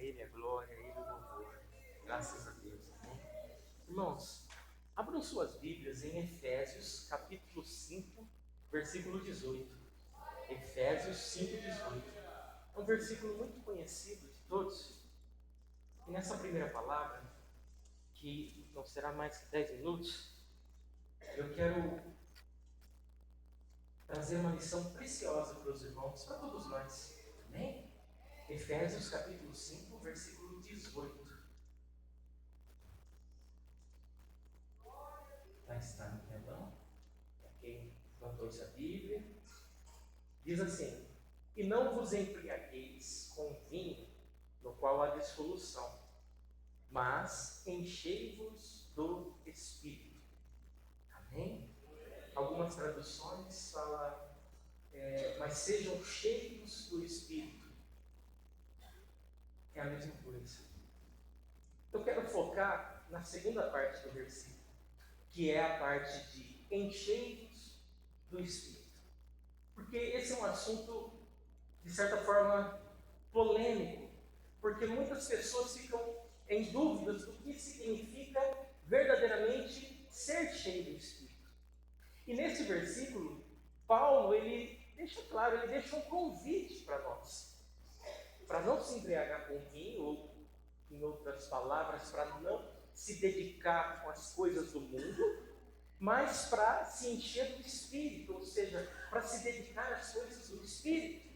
Ele a glória, a Ele o louvor. Graças a Deus. Amém? Irmãos, abram suas Bíblias em Efésios, capítulo 5, versículo 18. Efésios 5, 18. É um versículo muito conhecido de todos. E nessa primeira palavra, que não será mais que 10 minutos, eu quero trazer uma lição preciosa para os irmãos, para todos nós. Amém? Efésios capítulo 5, versículo 18. Lá está no telão, para quem não trouxe a Bíblia. Diz assim: E não vos embriagueis com vinho, no qual há dissolução, mas enchei-vos do Espírito. Amém? Algumas traduções falam, mas sejam cheios do Espírito. É a mesma coisa. Eu quero focar na segunda parte do versículo, que é a parte de enchei-vos do Espírito. Porque esse é um assunto, de certa forma, polêmico, porque muitas pessoas ficam em dúvidas do que significa verdadeiramente ser cheio do Espírito. E nesse versículo, Paulo, ele deixa claro, ele deixa um convite para nós, para não se embriagar com vinho, ou, em outras palavras, para não se dedicar com as coisas do mundo, mas para se encher do Espírito, ou seja, para se dedicar às coisas do Espírito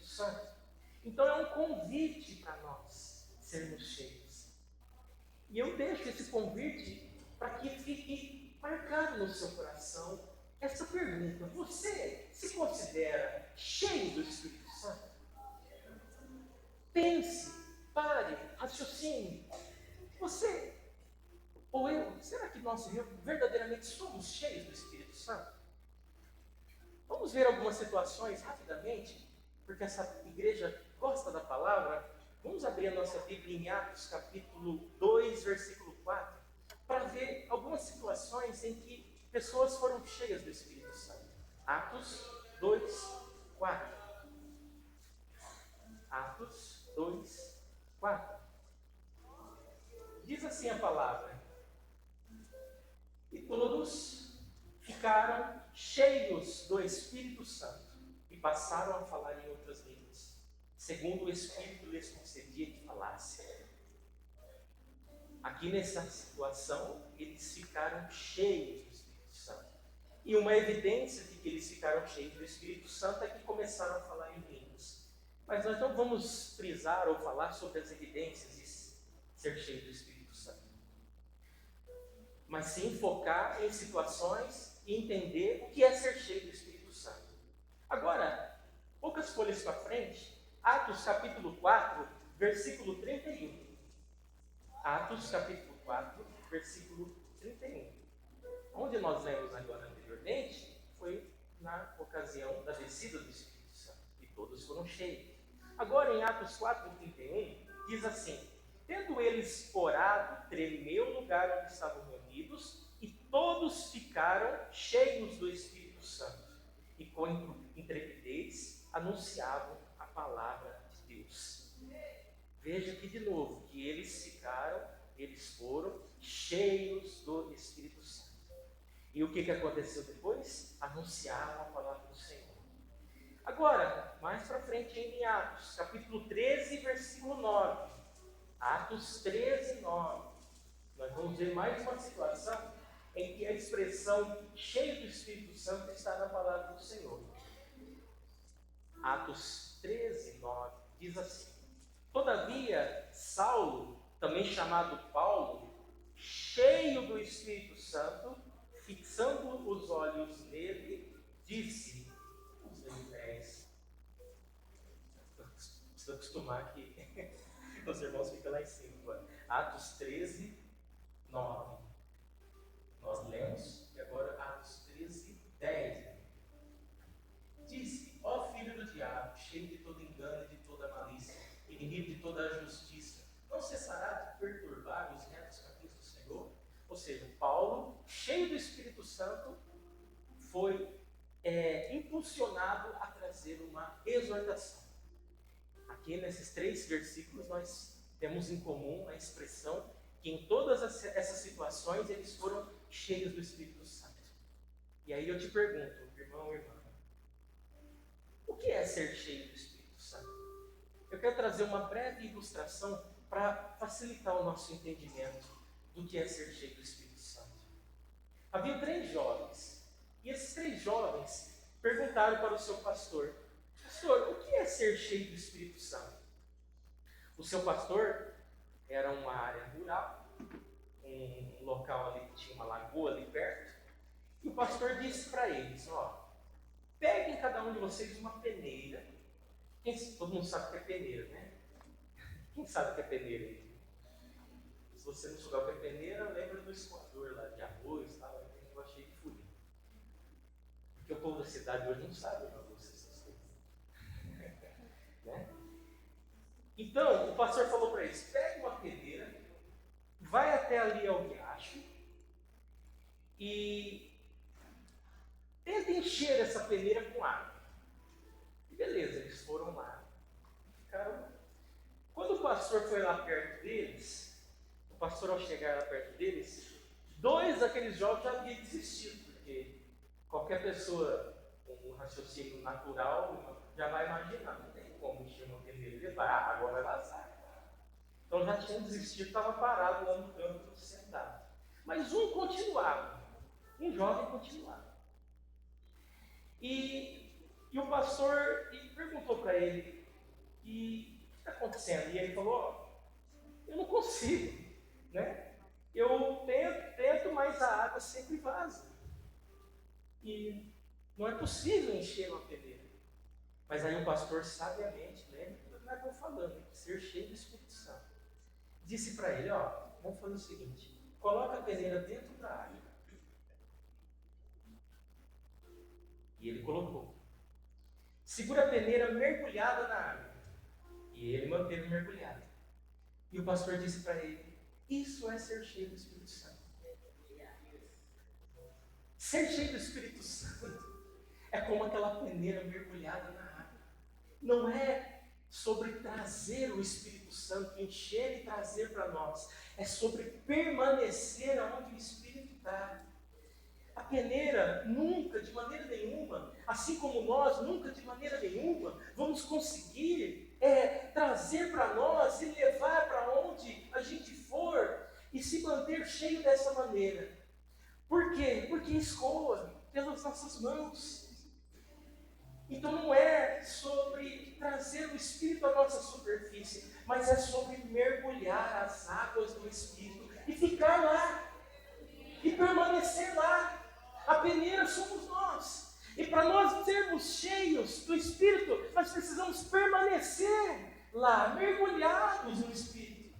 Santo. Então é um convite para nós sermos cheios. E eu deixo esse convite para que fique marcado no seu coração essa pergunta: você se considera cheio do Espírito Santo? Pense, pare, raciocine. Você ou eu, será que nós verdadeiramente somos cheios do Espírito Santo? Vamos ver algumas situações rapidamente, porque essa igreja gosta da palavra. Vamos abrir a nossa Bíblia em Atos capítulo 2, versículo 4, para ver algumas situações em que pessoas foram cheias do Espírito Santo. Atos 2, 4. Atos 2, 4. Diz assim a palavra: E todos ficaram cheios do Espírito Santo e passaram a falar em outras línguas, segundo o Espírito lhes concedia que falassem. Aqui nessa situação, eles ficaram cheios do Espírito Santo. E uma evidência de que eles ficaram cheios do Espírito Santo é que começaram a falar em línguas. Mas nós não vamos frisar ou falar sobre as evidências de ser cheio do Espírito Santo, mas sim focar em situações e entender o que é ser cheio do Espírito Santo. Agora, poucas folhas para frente, Atos capítulo 4, versículo 31. Atos capítulo 4, versículo 31. Onde nós lemos agora anteriormente foi na ocasião da descida do Espírito Santo, e todos foram cheios. Agora em Atos 4, 31, diz assim: Tendo eles orado, tremeu o lugar onde estavam reunidos, e todos ficaram cheios do Espírito Santo, e com intrepidez anunciavam a palavra de Deus. Veja aqui de novo que eles foram cheios do Espírito Santo. E o que aconteceu depois? Anunciaram a palavra do Senhor. Agora, mais para frente em Atos, capítulo 13, versículo 9. Atos 13, 9. Nós vamos ver mais uma situação em que a expressão cheio do Espírito Santo está na palavra do Senhor. Atos 13, 9 diz assim: Todavia, Saulo, também chamado Paulo, cheio do Espírito Santo, fixando os olhos nele, disse, os 10. Preciso acostumar que os irmãos ficam lá em cima. Atos 13, 9. Nós lemos, e agora Atos 13, 10. Disse: Ó filho do diabo, cheio de todo engano e de toda malícia, inimigo de toda a justiça, não cessará de perturbar os retos caminhos do Senhor? Ou seja, Paulo, cheio do Espírito Santo, foi impulsionado a trazer uma exortação. Porque nesses 3 versículos nós temos em comum a expressão que em todas essas situações eles foram cheios do Espírito Santo. E aí eu te pergunto, irmão e irmã, o que é ser cheio do Espírito Santo? Eu quero trazer uma breve ilustração para facilitar o nosso entendimento do que é ser cheio do Espírito Santo. Havia 3 jovens, e esses 3 jovens perguntaram para o seu pastor: pastor, o que é ser cheio do Espírito Santo? O seu pastor era uma área rural, um local ali que tinha uma lagoa ali perto, e o pastor disse para eles: ó, peguem cada um de vocês uma peneira. Todo mundo sabe o que é peneira, né? Quem sabe o que é peneira aí? Se você não souber o que é peneira, lembra do escoador lá de arroz e tal, tem um negócio cheio de folha. Porque o povo da cidade hoje não sabe essas coisas. Né? Então, o pastor falou para eles: pega uma peneira, vai até ali ao riacho e tenta encher essa peneira com água. E beleza, eles foram lá, ficaram lá. Quando o pastor foi lá perto deles, o pastor ao chegar lá perto deles, 2 daqueles jovens já haviam desistido, porque qualquer pessoa com um raciocínio natural já vai imaginar, não tem como encher uma peneira, ele vai, agora vai vazar. Então já tinham desistido, estava parado lá no canto, sentado. Mas um continuava, um jovem continuava. E o pastor perguntou para ele: e o que está acontecendo? E ele falou: eu não consigo, né? Eu tento, mas a água sempre vaza. E não é possível encher uma peneira. Mas aí o pastor, sabiamente, lembra do que nós estamos falando, ser cheio do Espírito Santo, disse para ele: ó, vamos fazer o seguinte, coloca a peneira dentro da água. E ele colocou. Segura a peneira mergulhada na água. E ele manteve mergulhado. E o pastor disse para ele: isso é ser cheio do Espírito Santo. Ser cheio do Espírito Santo é como aquela peneira mergulhada na água. Não é sobre trazer o Espírito Santo, encher e trazer para nós. É sobre permanecer onde o Espírito está. A peneira nunca, de maneira nenhuma, assim como nós, nunca de maneira nenhuma, vamos conseguir trazer para nós e levar para onde a gente for e se manter cheio dessa maneira. Por quê? Porque escoa pelas nossas mãos. Então não é sobre trazer o Espírito à nossa superfície, mas é sobre mergulhar as águas do Espírito e ficar lá, e permanecer lá. A peneira somos nós. E para nós sermos cheios do Espírito, nós precisamos permanecer lá, mergulhados no Espírito.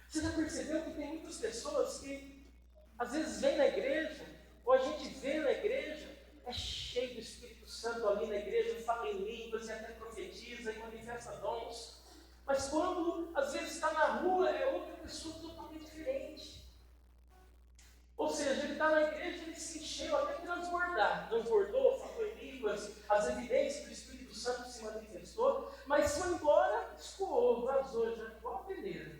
Você já percebeu que tem muitas pessoas que às vezes vêm na igreja, ou a gente vê na igreja, é cheio do Espírito Santo ali na igreja, fala em línguas e até profetiza e manifesta dons. Mas quando às vezes está na rua, é outra pessoa totalmente diferente. Ou seja, ele está na igreja, ele se encheu até transbordou, falou em línguas, as evidências do Espírito Santo se manifestou, mas foi embora, escoou, vazou, já igual a peneira.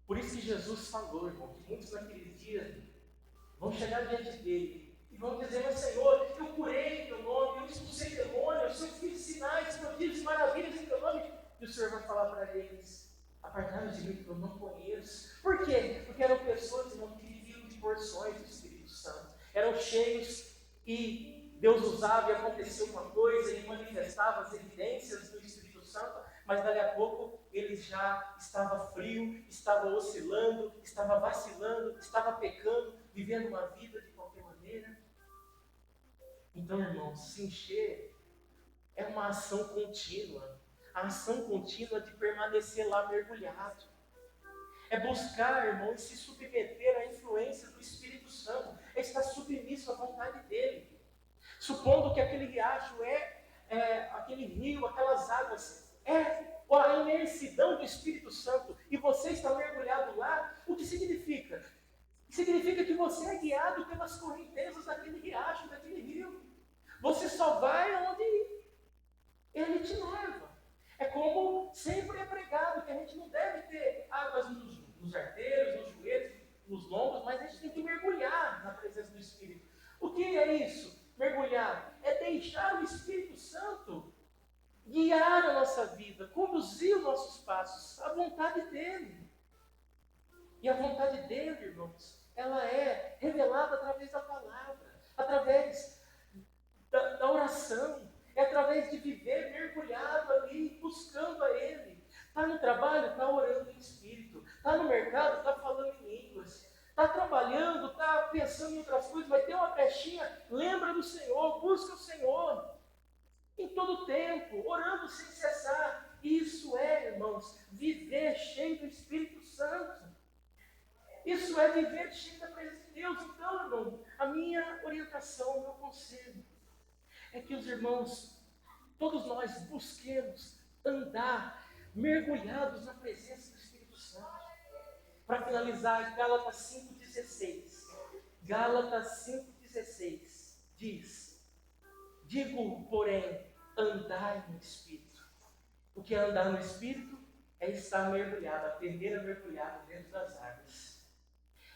Por isso que Jesus falou, irmão, que muitos naquele dia vão chegar diante dele e vão dizer: mas Senhor, eu curei em teu nome, eu expulsei demônios, eu fiz sinais, prodígios, maravilhas em teu nome. E o Senhor vai falar para eles: apartai-vos de mim, que eu não conheço. Por quê? Porque eram pessoas, irmão, que viviam de porções do Espírito Santo. Eram cheios e Deus usava e aconteceu uma coisa e manifestava as evidências do Espírito Santo, mas dali a pouco ele já estava frio, estava oscilando, estava vacilando, estava pecando, vivendo uma vida de qualquer maneira. Então, irmão, se encher é uma ação contínua. A ação contínua de permanecer lá mergulhado. É buscar, irmão, e se submeter à influência do Espírito Santo. É estar submisso à vontade dele. Supondo que aquele riacho aquele rio, aquelas águas, é a imensidão do Espírito Santo, e você está mergulhado lá, o que significa? Significa que você é guiado pelas correntezas daquele riacho, daquele rio. Você só vai onde Ele te leva. É como sempre é pregado, que a gente não deve ter águas nos arteiros, nos joelhos, nos lombos, mas a gente tem que mergulhar na presença do Espírito. O que é isso? Mergulhar é deixar o Espírito Santo guiar a nossa vida, conduzir os nossos passos, a vontade dele. E a vontade dele, irmãos, ela é revelada através da palavra, através da oração, é através de viver mergulhado ali, buscando a ele. Está no trabalho, está orando em espírito. Está no mercado, está falando em línguas. Está trabalhando, está pensando em outras coisas, vai ter uma brechinha, lembra do Senhor, busca o Senhor. Em todo tempo, orando sem cessar. Isso é, irmãos, viver cheio do Espírito Santo. Isso é viver cheio da presença de Deus. Então, irmão, a minha orientação, o meu conselho, é que os irmãos, todos nós, busquemos andar mergulhados na presença do Espírito Santo. Para finalizar, Gálatas 5,16. Gálatas 5,16 diz: digo, porém, andai no Espírito. O que é andar no Espírito? É estar mergulhado, aprender a mergulhar dentro das águas.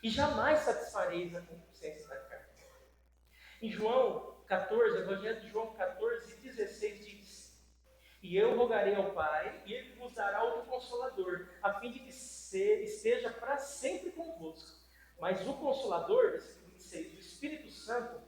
E jamais satisfareis a concupiscência da carne. Em João 14, Evangelho de João 14, 16 diz: e eu rogarei ao Pai, e Ele vos dará outro Consolador, a fim de que esteja para sempre convosco. Mas o Consolador, versículo 26, o Espírito Santo,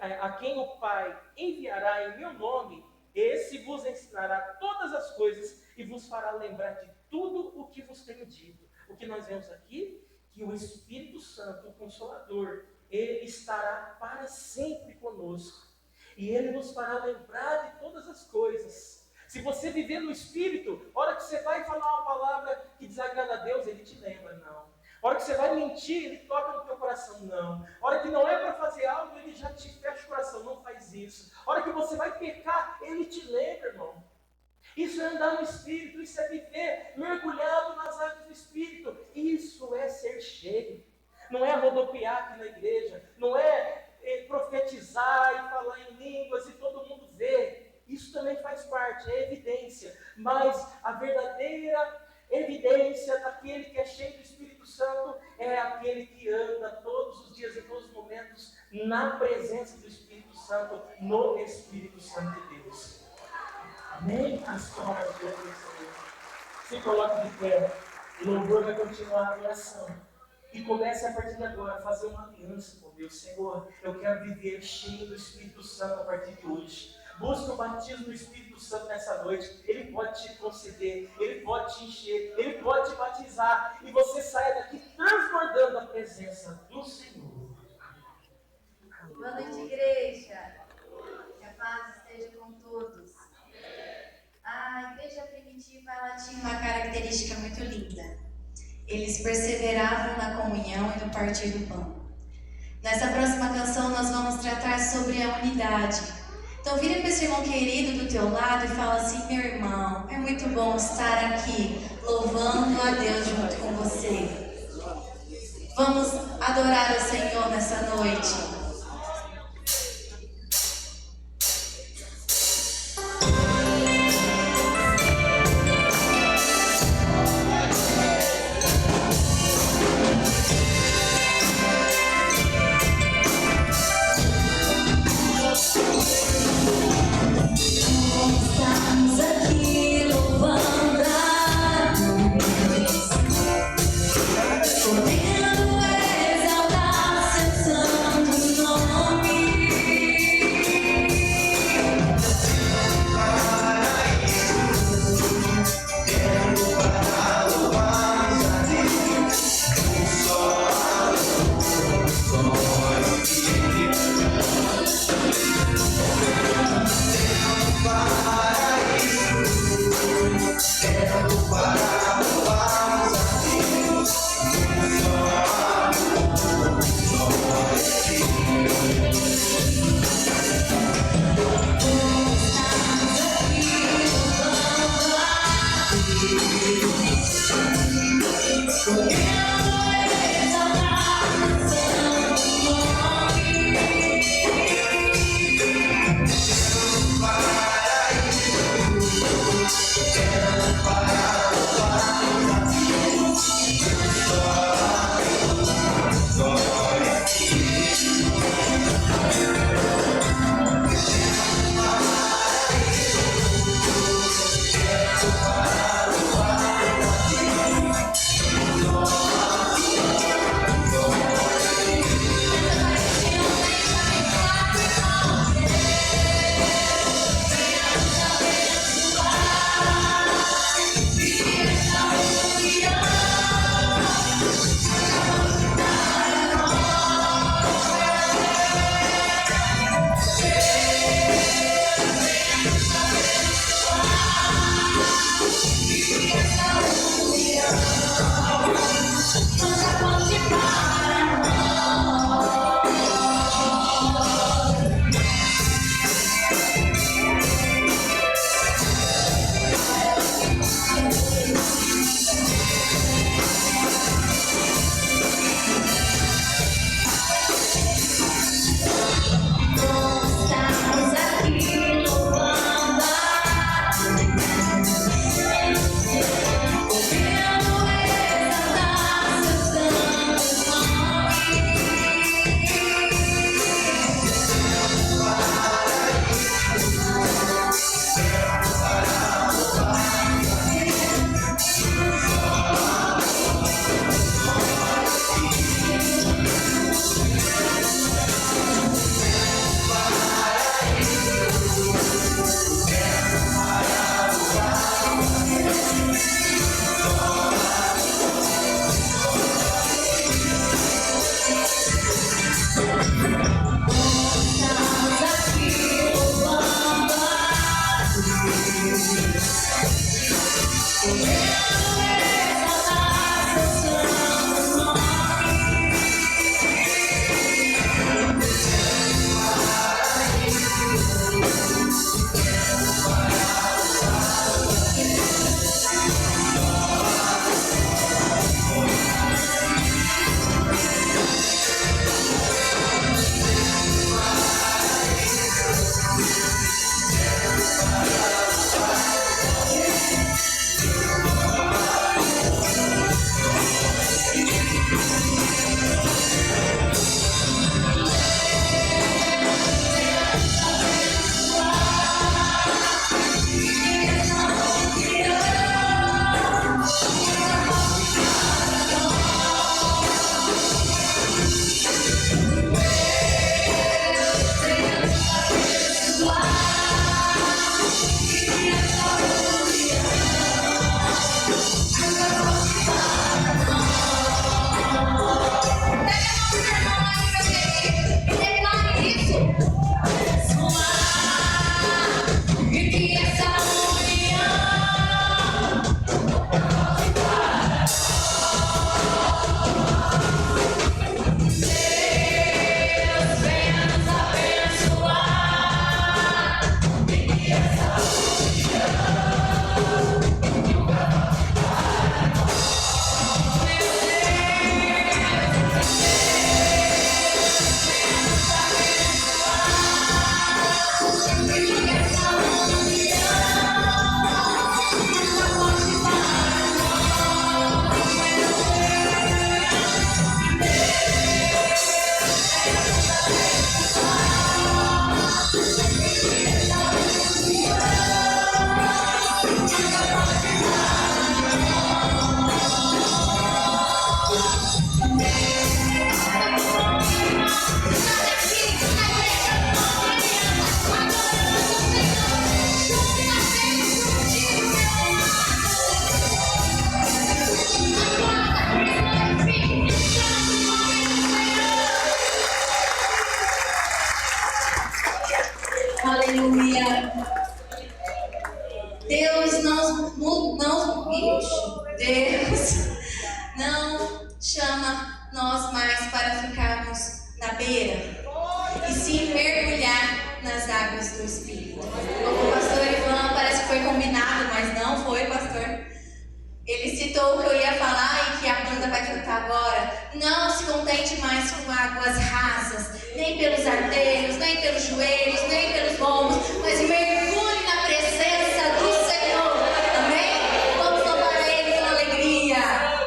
a quem o Pai enviará em meu nome, esse vos ensinará todas as coisas e vos fará lembrar de tudo o que vos tenho dito. O que nós vemos aqui? Que o Espírito Santo, o Consolador, ele estará para sempre conosco. E ele nos fará lembrar de todas as coisas. Se você viver no Espírito, a hora que você vai falar uma palavra que desagrada a Deus, ele te lembra, não. A hora que você vai mentir, ele toca no teu coração, não. A hora que não é para fazer algo, ele já te fecha o coração, não faz isso. A hora que você vai pecar, ele te lembra, irmão. Isso é andar no Espírito, isso é viver mergulhado nas águas do Espírito. Isso é ser cheio. Não é rodopiar aqui na igreja, não é profetizar e falar em línguas e todo mundo vê. Isso também faz parte, é evidência. Mas a verdadeira evidência daquele que é cheio do Espírito Santo é aquele que anda todos os dias, em todos os momentos, na presença do Espírito Santo, no Espírito Santo de Deus. Amém? As palavras de Deus. Se coloque de pé, o louvor vai continuar a oração. E comece a partir de agora a fazer uma aliança com Deus. Senhor, eu quero viver cheio do Espírito Santo a partir de hoje. Busque o batismo do Espírito Santo nessa noite. Ele pode te conceder, ele pode te encher, ele pode te batizar. E você saia daqui transbordando a presença do Senhor. Boa noite, igreja. Que a paz esteja com todos. A igreja primitiva ela tinha uma característica muito linda. Eles perseveravam na comunhão e no partir do pão. Nessa próxima canção nós vamos tratar sobre a unidade. Então vira para esse irmão querido do teu lado e fala assim: meu irmão, é muito bom estar aqui louvando a Deus junto com você. Vamos adorar o Senhor nessa noite. Podendo exaltar seu santo Deus não chama nós mais para ficarmos na beira, e sim mergulhar nas águas do Espírito. Como o pastor Ivan, parece que foi combinado, mas não foi, pastor. Ele citou o que eu ia falar e que a banda vai cantar agora. Não se contente mais com águas rasas, nem pelos artérios, nem pelos joelhos, nem pelos lombos, mas mergulhe na presença do Senhor. Amém? Vamos louvar a Ele com alegria.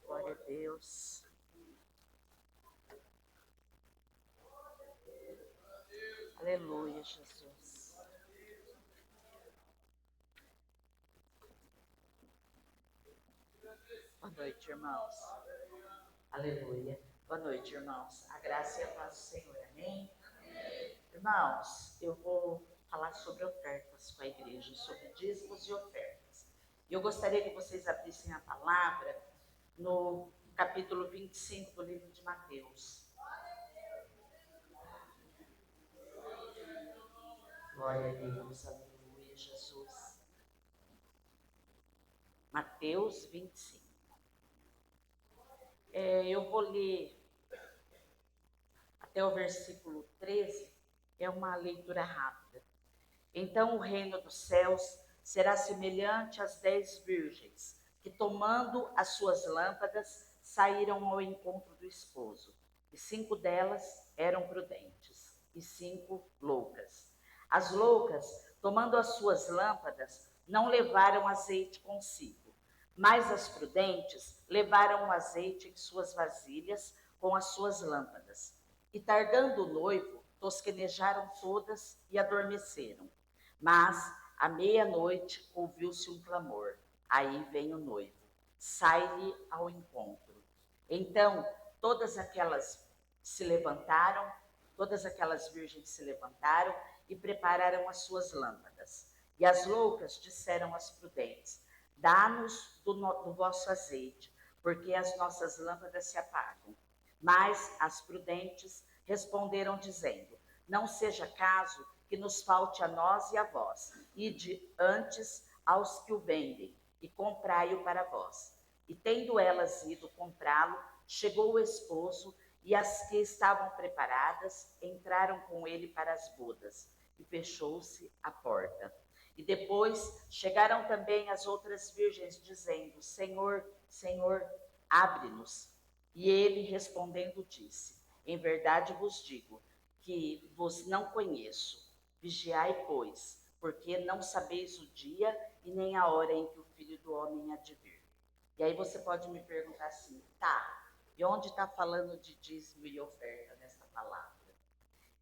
Glória a Deus. Aleluia, Jesus. Boa noite, irmãos. Aleluia. Boa noite, irmãos. A graça e a paz do Senhor. Amém? Irmãos, eu vou falar sobre ofertas com a igreja, sobre dízimos e ofertas. E eu gostaria que vocês abrissem a palavra no capítulo 25 do livro de Mateus. Glória a Deus, aleluia, Jesus. Mateus 25. Eu vou ler até o versículo 13, é uma leitura rápida. Então o reino dos céus será semelhante às 10 virgens, que tomando as suas lâmpadas, saíram ao encontro do esposo. E 5 delas eram prudentes, e 5 loucas. As loucas, tomando as suas lâmpadas, não levaram azeite consigo, mas as prudentes levaram o azeite em suas vasilhas com as suas lâmpadas. E tardando o noivo, tosquenejaram todas e adormeceram. Mas, à meia-noite, ouviu-se um clamor. Aí vem o noivo. Sai-lhe ao encontro. Então, todas aquelas virgens se levantaram e prepararam as suas lâmpadas. E as loucas disseram às prudentes: dá-nos do vosso azeite, porque as nossas lâmpadas se apagam. Mas as prudentes responderam dizendo: não seja caso que nos falte a nós e a vós, ide antes aos que o vendem, e comprai-o para vós. E tendo elas ido comprá-lo, chegou o esposo, e as que estavam preparadas entraram com ele para as bodas, e fechou-se a porta. E depois chegaram também as outras virgens, dizendo: Senhor, Senhor, abre-nos. E ele respondendo disse: em verdade vos digo que vos não conheço. Vigiai, pois, porque não sabeis o dia e nem a hora em que o Filho do Homem há de vir. E aí você pode me perguntar assim: tá, e onde está falando de dízimo e oferta nessa palavra?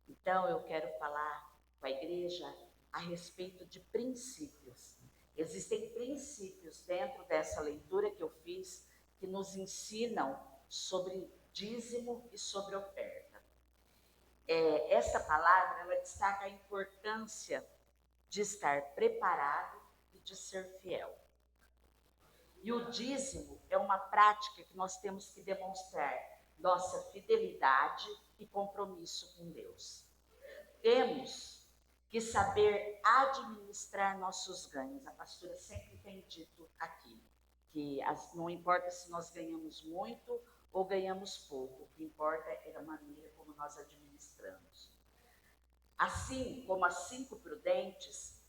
Então eu quero falar com a igreja a respeito de princípios. Existem princípios dentro dessa leitura que eu fiz que nos ensinam sobre dízimo e sobre oferta. Essa palavra, ela destaca a importância de estar preparado e de ser fiel. E o dízimo é uma prática que nós temos que demonstrar nossa fidelidade e compromisso com Deus. Temos que saber administrar nossos ganhos. A pastora sempre tem dito aqui que não importa se nós ganhamos muito ou ganhamos pouco, o que importa é a maneira como nós administramos. Assim como as 5 prudentes,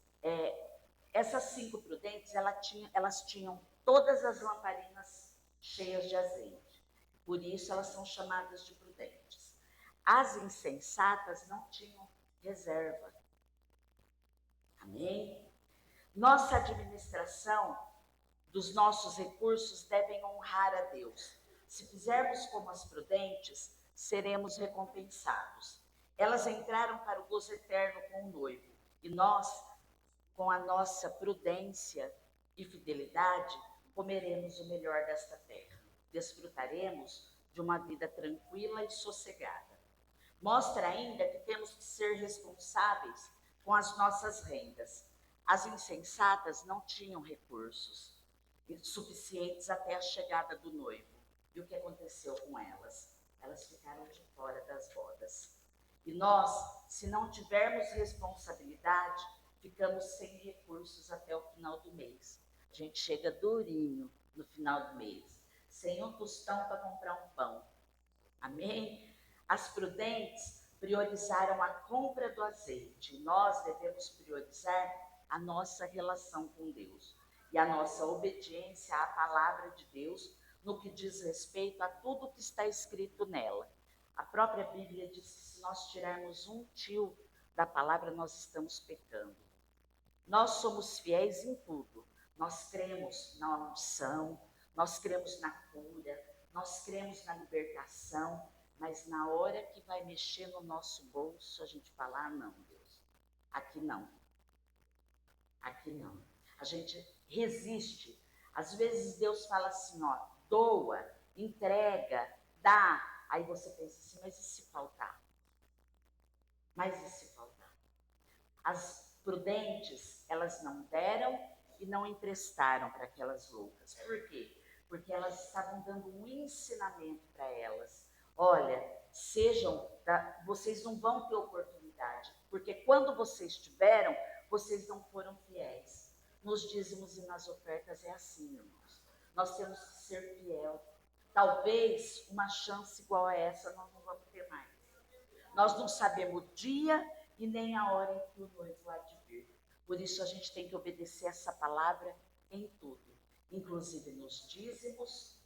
essas 5 prudentes, elas tinham todas as lamparinas cheias de azeite. Por isso elas são chamadas de prudentes. As insensatas não tinham reserva. Amém? Nossa administração dos nossos recursos devem honrar a Deus. Se fizermos como as prudentes, seremos recompensados. Elas entraram para o gozo eterno com o noivo, e nós, com a nossa prudência e fidelidade, comeremos o melhor desta terra. Desfrutaremos de uma vida tranquila e sossegada. Mostra ainda que temos que ser responsáveis com as nossas rendas. As insensatas não tinham recursos suficientes até a chegada do noivo. E o que aconteceu com elas? Elas ficaram de fora das bodas. E nós, se não tivermos responsabilidade, ficamos sem recursos até o final do mês. A gente chega durinho no final do mês, sem um tostão para comprar um pão. Amém? As prudentes priorizaram a compra do azeite. Nós devemos priorizar a nossa relação com Deus e a nossa obediência à palavra de Deus no que diz respeito a tudo que está escrito nela. A própria Bíblia diz que se nós tirarmos um tio da palavra, nós estamos pecando. Nós somos fiéis em tudo. Nós cremos na unção, nós cremos na cura, nós cremos na libertação, mas na hora que vai mexer no nosso bolso, a gente fala, não, Deus, aqui não. Aqui não. A gente resiste. Às vezes Deus fala assim, ó, doa, entrega, dá. Aí você pensa assim, mas e se faltar? Mas e se faltar? As prudentes, elas não deram e não emprestaram para aquelas loucas. Por quê? Porque elas estavam dando um ensinamento para elas. Olha, vocês não vão ter oportunidade, porque quando vocês tiveram, vocês não foram fiéis. Nos dízimos e nas ofertas é assim, irmãos. Nós temos que ser fiel. Talvez uma chance igual a essa nós não vamos ter mais. Nós não sabemos o dia e nem a hora em que o noivo há de vir. Por isso a gente tem que obedecer essa palavra em tudo, inclusive nos dízimos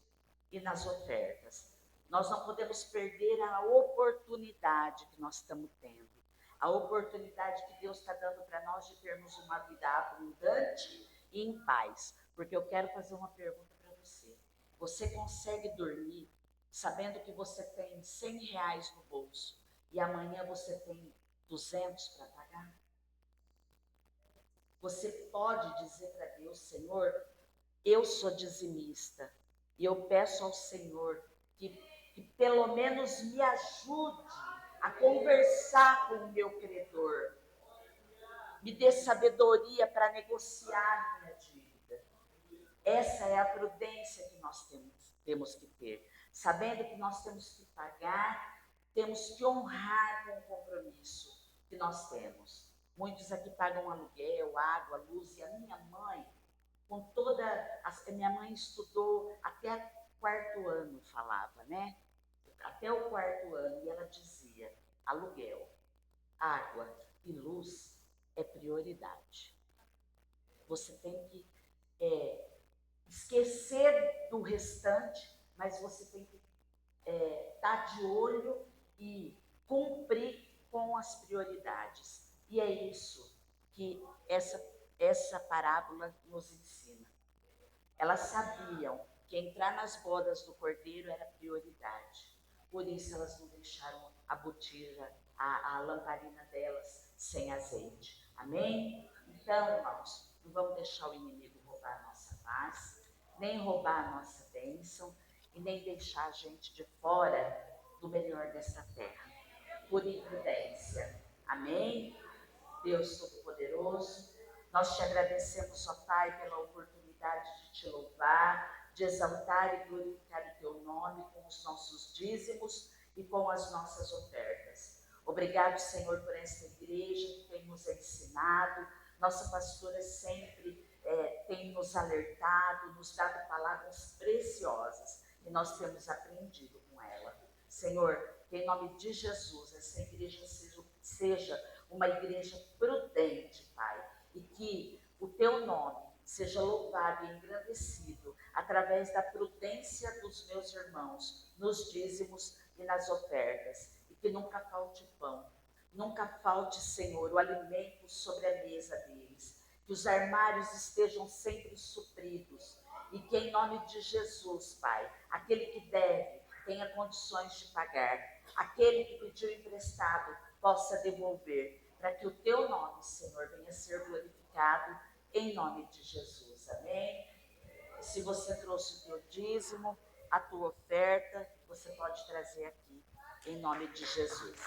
e nas ofertas. Nós não podemos perder a oportunidade que nós estamos tendo, a oportunidade que Deus está dando para nós de termos uma vida abundante e em paz. Porque eu quero fazer uma pergunta para você. Você consegue dormir sabendo que você tem R$100 no bolso e amanhã você tem 200 para pagar? Você pode dizer para Deus, Senhor, eu sou dizimista e eu peço ao Senhor que pelo menos me ajude a conversar com o meu credor. Me dê sabedoria para negociar a minha dívida. Essa é a prudência que nós temos que ter. Sabendo que nós temos que pagar, temos que honrar com o compromisso que nós temos. Muitos aqui pagam aluguel, água, luz, e a minha mãe, minha mãe estudou até o 4º ano, falava, né? Até o 4º ano, e ela dizia, aluguel, água e luz é prioridade. Você tem que esquecer do restante, mas você tem que estar de olho e cumprir com as prioridades. E é isso que essa parábola nos ensina. Elas sabiam que entrar nas bodas do Cordeiro era prioridade. Por isso elas não deixaram a botija, a lamparina delas sem azeite. Amém? Então, irmãos, não vamos deixar o inimigo roubar a nossa paz, nem roubar a nossa bênção e nem deixar a gente de fora do melhor dessa terra, por imprudência. Amém? Deus Todo-Poderoso, nós te agradecemos, ó Pai, pela oportunidade de te louvar, de exaltar e glorificar o teu nome com os nossos dízimos e com as nossas ofertas. Obrigado, Senhor, por esta igreja que tem nos ensinado. Nossa pastora sempre tem nos alertado, nos dado palavras preciosas e nós temos aprendido com ela. Senhor, que em nome de Jesus essa igreja seja uma igreja prudente, Pai, e que o teu nome seja louvado e engrandecido através da prudência dos meus irmãos nos dízimos e nas ofertas, e que nunca falte pão, nunca falte, Senhor, o alimento sobre a mesa deles, que os armários estejam sempre supridos, e que em nome de Jesus, Pai, aquele que deve tenha condições de pagar, aquele que pediu emprestado possa devolver, para que o teu nome, Senhor, venha a ser glorificado em nome de Jesus. Amém? E se você trouxe o teu dízimo, a tua oferta, você pode trazer aqui em nome de Jesus.